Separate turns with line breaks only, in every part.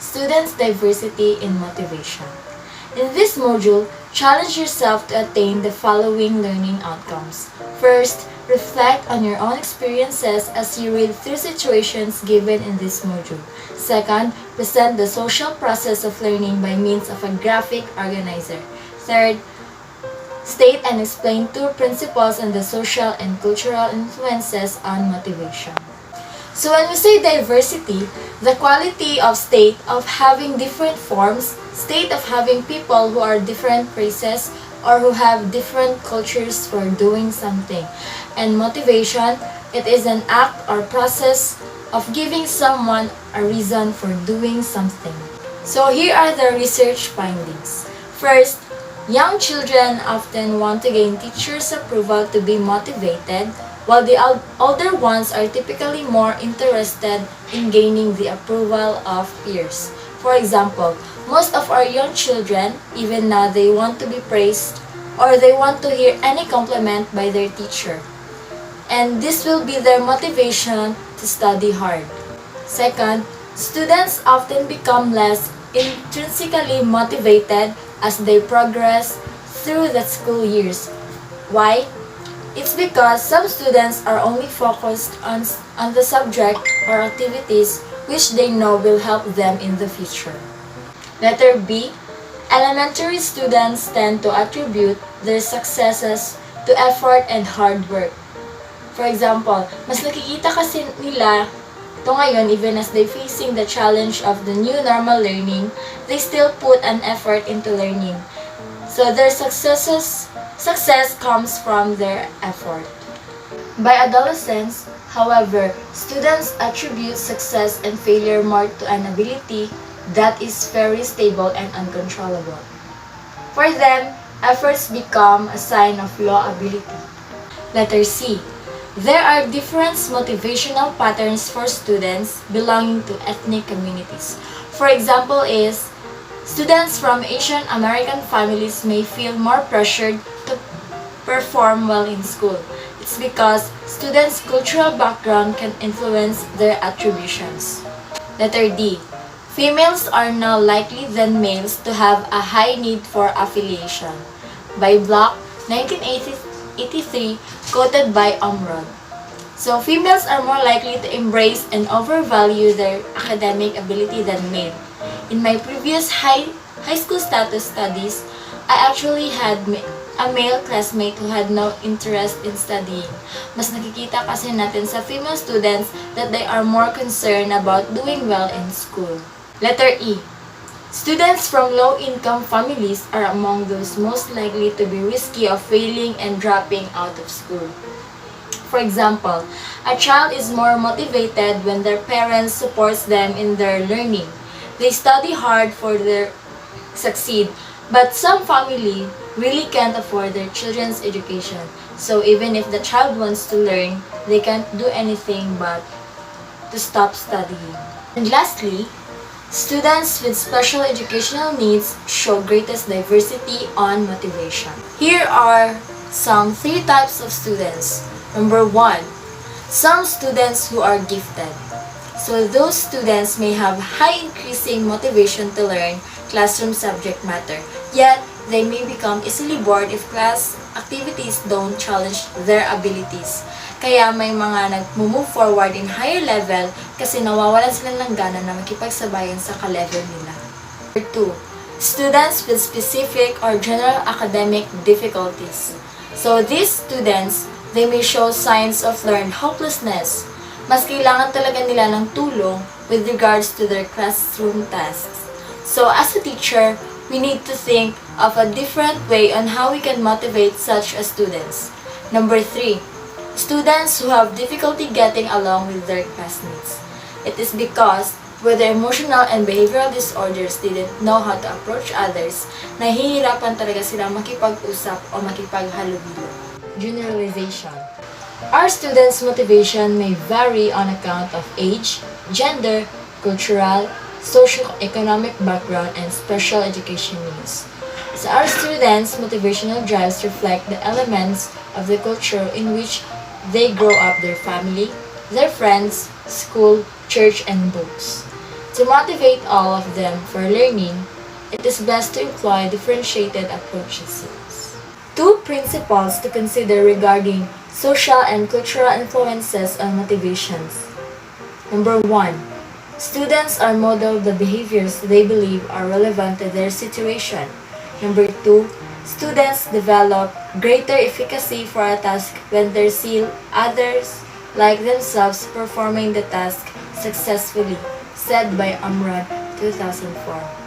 Students' Diversity in Motivation. In this module, challenge yourself to attain the following learning outcomes. First, reflect on your own experiences as you read through situations given in this module. Second, present the social process of learning by means of a graphic organizer. Third, state and explain two principles on the social and cultural influences on motivation. So when we say diversity, the quality of state of having different forms, state of having people who are different races or who have different cultures for doing something. And motivation, it is an act or process of giving someone a reason for doing something. So here are the research findings. First, young children often want to gain teachers' approval to be motivated, while the older ones are typically more interested in gaining the approval of peers. For example, most of our young children, even now, they want to be praised or they want to hear any compliment by their teacher. And this will be their motivation to study hard. Second, students often become less intrinsically motivated as they progress through the school years. Why? It's because some students are only focused on the subject or activities which they know will help them in the future. Letter B. Elementary students tend to attribute their successes to effort and hard work. For example, mas nakikita kasi nila ito ngayon, even as they facing the challenge of the new normal learning, they still put an effort into learning. So their success comes from their effort. By adolescence, however, students attribute success and failure more to an ability that is very stable and uncontrollable. For them, efforts become a sign of low ability. Letter C. There are different motivational patterns for students belonging to ethnic communities. For example is, students from Asian American families may feel more pressured to perform well in school. It's because students' cultural background can influence their attributions. Letter D. Females are now likely than males to have a high need for affiliation. By Block, 1983, quoted by Omrod. So, females are more likely to embrace and overvalue their academic ability than male. In my previous high school status studies, I actually had a male classmate who had no interest in studying. Mas nakikita kasi natin sa female students that they are more concerned about doing well in school. Letter E. Students from low-income families are among those most likely to be risky of failing and dropping out of school. For example, a child is more motivated when their parents supports them in their learning. They study hard for their succeed, but some family really can't afford their children's education. So even if the child wants to learn, they can't do anything but to stop studying. And lastly, students with special educational needs show greatest diversity on motivation. Here are some 3 types of students. Number 1, some students who are gifted. So those students may have high increasing motivation to learn classroom subject matter, yet they may become easily bored if class activities don't challenge their abilities. Kaya may mga nag-move forward in higher level kasi nawawalan sila ng gana na makipagsabayan sa ka-level nila. Number 2, students with specific or general academic difficulties. So these students, they may show signs of learned hopelessness. Mas kailangan talaga nila ng tulong with regards to their classroom tasks. So as a teacher, we need to think of a different way on how we can motivate such as students. Number 3, students who have difficulty getting along with their classmates. It is because with their emotional and behavioral disorders didn't know how to approach others, nahihirapan talaga silang makipag-usap o makipaghalubilo. Generalization. Our students' motivation may vary on account of age, gender, cultural, socio-economic background, and special education needs. So our students' motivational drives reflect the elements of the culture in which they grow up: their family, their friends, school, church, and books. To motivate all of them for learning, it is best to employ differentiated approaches. Two principles to consider regarding social and cultural influences on motivations. Number 1. Students are modeled the behaviors they believe are relevant to their situation. Number 2. Students develop greater efficacy for a task when they see others like themselves performing the task successfully, said by Amrad 2004.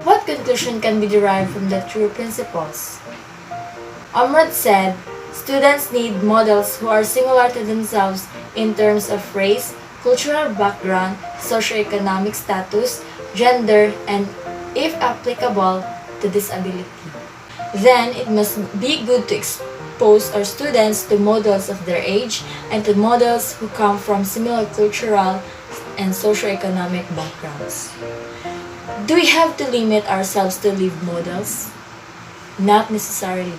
What conclusion can be derived from the true principles? Amrad said, students need models who are similar to themselves in terms of race, cultural background, socioeconomic status, gender, and, if applicable, to disability. Then, it must be good to expose our students to models of their age and to models who come from similar cultural and socioeconomic backgrounds. Do we have to limit ourselves to live models? Not necessarily.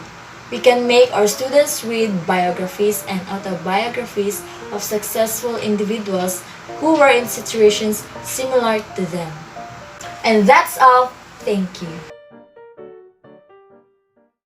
We can make our students read biographies and autobiographies of successful individuals who were in situations similar to them. And that's all. Thank you.